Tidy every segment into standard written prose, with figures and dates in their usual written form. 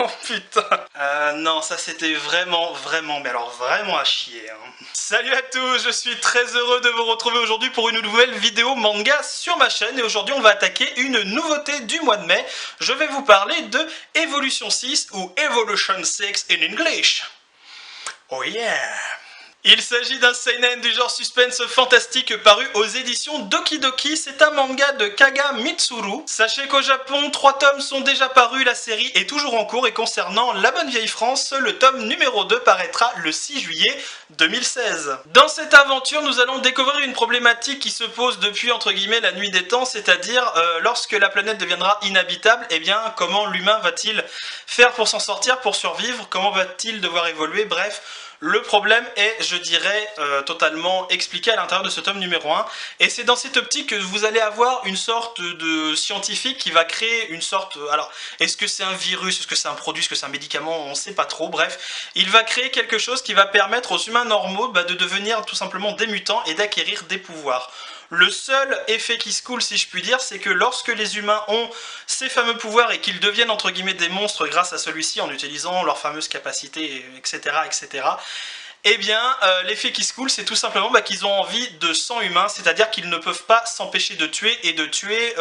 Oh putain. Non, ça c'était vraiment, mais alors vraiment à chier. Salut à tous, je suis très heureux de vous retrouver aujourd'hui pour une nouvelle vidéo manga sur ma chaîne. Et aujourd'hui on va attaquer une nouveauté du mois de mai. Je vais vous parler de Evolution 6 ou Evolution 6 in English. Oh yeah. Il s'agit d'un seinen du genre suspense fantastique paru aux éditions Doki Doki. C'est un manga de Kaga Mitsuru. Sachez qu'au Japon, 3 tomes sont déjà parus, la série est toujours en cours et concernant la bonne vieille France, le tome numéro 2 paraîtra le 6 juillet 2016. Dans cette aventure, nous allons découvrir une problématique qui se pose depuis entre guillemets la nuit des temps, c'est-à-dire lorsque la planète deviendra inhabitable, eh bien comment l'humain va-t-il faire pour s'en sortir, pour survivre, comment va-t-il devoir évoluer, bref. Le problème est, je dirais, totalement expliqué à l'intérieur de ce tome numéro 1. Et c'est dans cette optique que vous allez avoir une sorte de scientifique qui va créer une sorte... Alors, est-ce que c'est un virus, est-ce que c'est un produit, est-ce que c'est un médicament, on ne sait pas trop. Bref, il va créer quelque chose qui va permettre aux humains normaux de devenir tout simplement des mutants et d'acquérir des pouvoirs. Le seul effet qui se coule, si je puis dire, c'est que lorsque les humains ont ces fameux pouvoirs et qu'ils deviennent entre guillemets des monstres grâce à celui-ci en utilisant leurs fameuses capacités, etc., etc., eh bien, l'effet qui se coule, c'est tout simplement qu'ils ont envie de sang humain, c'est-à-dire qu'ils ne peuvent pas s'empêcher de tuer et de tuer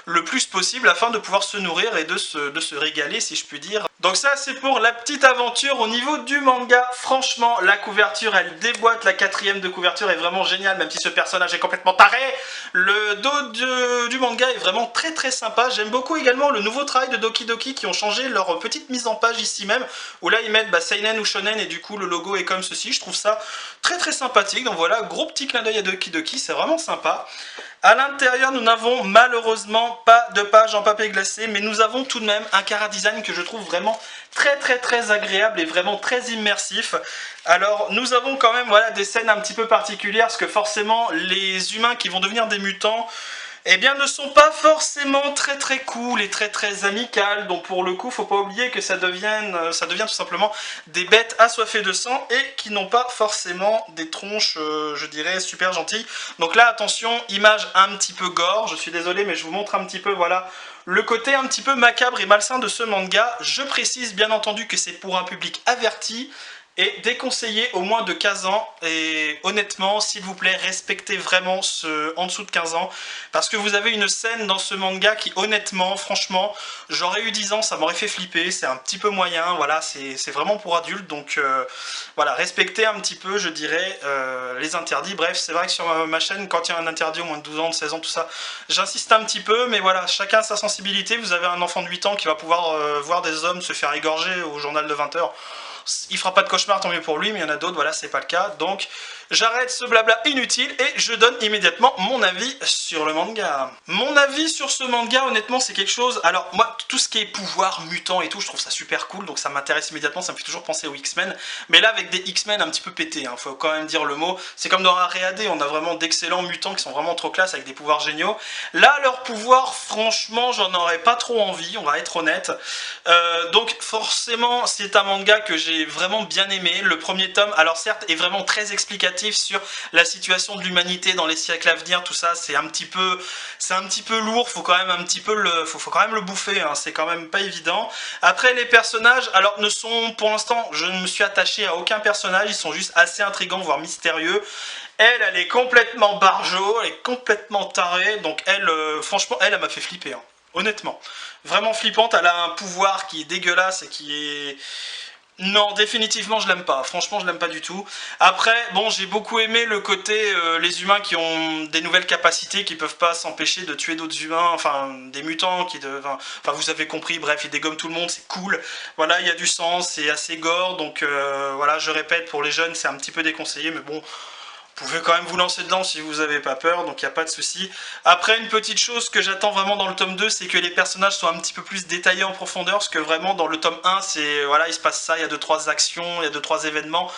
le plus possible afin de pouvoir se nourrir et de se régaler, si je puis dire. Donc ça, c'est pour la petite aventure au niveau du manga. Franchement, la couverture, elle déboîte. La 4e de couverture est vraiment géniale, même si ce personnage est complètement taré. Le dos du manga est vraiment très sympa. J'aime beaucoup également le nouveau travail de Doki Doki qui ont changé leur petite mise en page ici même, où là ils mettent seinen ou shonen et du coup le logo est comme ceci. Je trouve ça très sympathique. Donc voilà, gros petit clin d'œil à Doki Doki, c'est vraiment sympa. À l'intérieur, nous n'avons malheureusement pas de page en papier glacé, mais nous avons tout de même un chara-design que je trouve vraiment très agréable et vraiment très immersif. Alors, nous avons quand même des scènes un petit peu particulières, parce que forcément, les humains qui vont devenir des mutants, eh bien, ne sont pas forcément très cool et très amicales. Donc pour le coup, faut pas oublier que ça devient tout simplement des bêtes assoiffées de sang et qui n'ont pas forcément des tronches, je dirais, super gentilles. Donc là, attention, image un petit peu gore. Je suis désolé, mais je vous montre un petit peu, voilà, le côté un petit peu macabre et malsain de ce manga. Je précise bien entendu que c'est pour un public averti et déconseillé au moins de 15 ans. Et honnêtement, s'il vous plaît, respectez vraiment en dessous de 15 ans. Parce que vous avez une scène dans ce manga qui, honnêtement, franchement, j'aurais eu 10 ans, ça m'aurait fait flipper. C'est un petit peu moyen, voilà, c'est vraiment pour adultes. Donc voilà, respectez un petit peu, je dirais, les interdits. Bref, c'est vrai que sur ma chaîne, quand il y a un interdit au moins de 12 ans, de 16 ans, tout ça, j'insiste un petit peu. Mais voilà, chacun a sa sensibilité. Vous avez un enfant de 8 ans qui va pouvoir voir des hommes se faire égorger au journal de 20 h. Il fera pas de cauchemar, tant mieux pour lui, mais il y en a d'autres, voilà, c'est pas le cas. Donc, j'arrête ce blabla inutile et je donne immédiatement mon avis sur le manga. Mon avis sur ce manga, honnêtement, c'est quelque chose... Alors, moi, tout ce qui est pouvoir, mutant et tout, je trouve ça super cool, donc ça m'intéresse immédiatement, ça me fait toujours penser aux X-Men. Mais là, avec des X-Men un petit peu pétés, faut quand même dire le mot. C'est comme dans Areade, on a vraiment d'excellents mutants qui sont vraiment trop classe, avec des pouvoirs géniaux. Là, leurs pouvoirs, franchement, j'en aurais pas trop envie, on va être honnête. Donc, forcément, c'est un manga que j'ai vraiment bien aimé. Le premier tome, alors certes, est vraiment très explicatif sur la situation de l'humanité dans les siècles à venir, tout ça, c'est un petit peu lourd, faut quand même un petit peu faut quand même le bouffer, c'est quand même pas évident. Après, les personnages, alors ne sont, pour l'instant, je ne me suis attaché à aucun personnage, ils sont juste assez intrigants, voire mystérieux. Elle est complètement barjo, elle est complètement tarée, donc elle, franchement, elle m'a fait flipper, honnêtement. Vraiment flippante, elle a un pouvoir qui est dégueulasse et qui est... Non, définitivement je l'aime pas, franchement je l'aime pas du tout. Après, bon, j'ai beaucoup aimé le côté les humains qui ont des nouvelles capacités, qui peuvent pas s'empêcher de tuer d'autres humains, enfin des mutants, enfin vous avez compris, bref, ils dégomment tout le monde, c'est cool. Voilà, il y a du sang, c'est assez gore, donc voilà, je répète, pour les jeunes c'est un petit peu déconseillé, mais bon... Vous pouvez quand même vous lancer dedans si vous n'avez pas peur, donc il n'y a pas de souci. Après, une petite chose que j'attends vraiment dans le tome 2, c'est que les personnages soient un petit peu plus détaillés en profondeur, parce que vraiment dans le tome 1, c'est voilà, il se passe ça, il y a 2-3 actions, il y a 2-3 événements.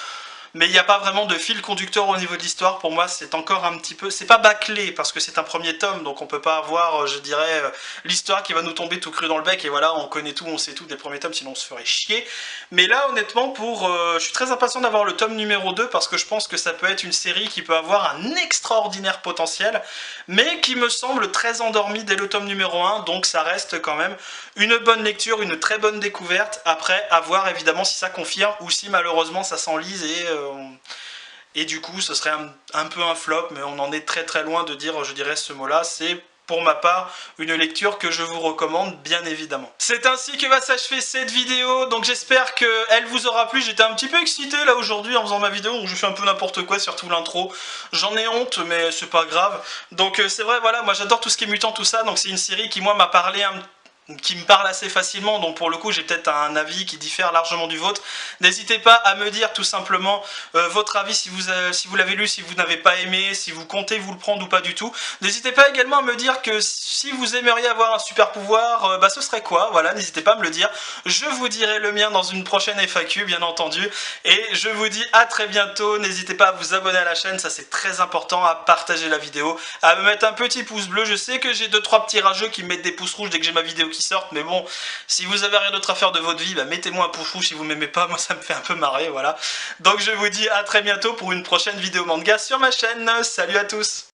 mais il n'y a pas vraiment de fil conducteur au niveau de l'histoire. Pour moi, c'est encore un petit peu... C'est pas bâclé, parce que c'est un premier tome, donc on peut pas avoir, je dirais, l'histoire qui va nous tomber tout cru dans le bec, et voilà, on connaît tout, on sait tout des premiers tomes, sinon on se ferait chier. Mais là, honnêtement, je suis très impatient d'avoir le tome numéro 2, parce que je pense que ça peut être une série qui peut avoir un extraordinaire potentiel, mais qui me semble très endormie dès le tome numéro 1, donc ça reste quand même une bonne lecture, une très bonne découverte. Après, à voir évidemment si ça confirme, ou si malheureusement ça s'enlise et du coup ce serait un peu un flop, mais on en est très très loin de dire, je dirais ce mot-là. C'est pour ma part une lecture que je vous recommande bien évidemment. C'est ainsi que va s'achever cette vidéo, donc j'espère qu'elle vous aura plu. J'étais un petit peu excité là aujourd'hui en faisant ma vidéo, donc je fais un peu n'importe quoi, surtout l'intro. J'en ai honte, mais c'est pas grave. Donc c'est vrai, voilà, moi j'adore tout ce qui est mutant, tout ça, donc c'est une série qui moi m'a parlé qui me parle assez facilement, donc pour le coup j'ai peut-être un avis qui diffère largement du vôtre. N'hésitez pas à me dire tout simplement votre avis, si vous l'avez lu, si vous n'avez pas aimé, si vous comptez vous le prendre ou pas du tout. N'hésitez pas également à me dire que si vous aimeriez avoir un super pouvoir, bah ce serait quoi, voilà, n'hésitez pas à me le dire. Je vous dirai le mien dans une prochaine FAQ bien entendu, et je vous dis à très bientôt. N'hésitez pas à vous abonner à la chaîne, ça c'est très important, à partager la vidéo, à me mettre un petit pouce bleu. Je sais que j'ai 2-3 petits rageux qui me mettent des pouces rouges dès que j'ai ma vidéo qui sortent, mais bon, si vous avez rien d'autre à faire de votre vie, bah mettez-moi un pouce rouge. Si vous m'aimez pas, moi ça me fait un peu marrer, voilà. Donc je vous dis à très bientôt pour une prochaine vidéo manga sur ma chaîne. Salut à tous.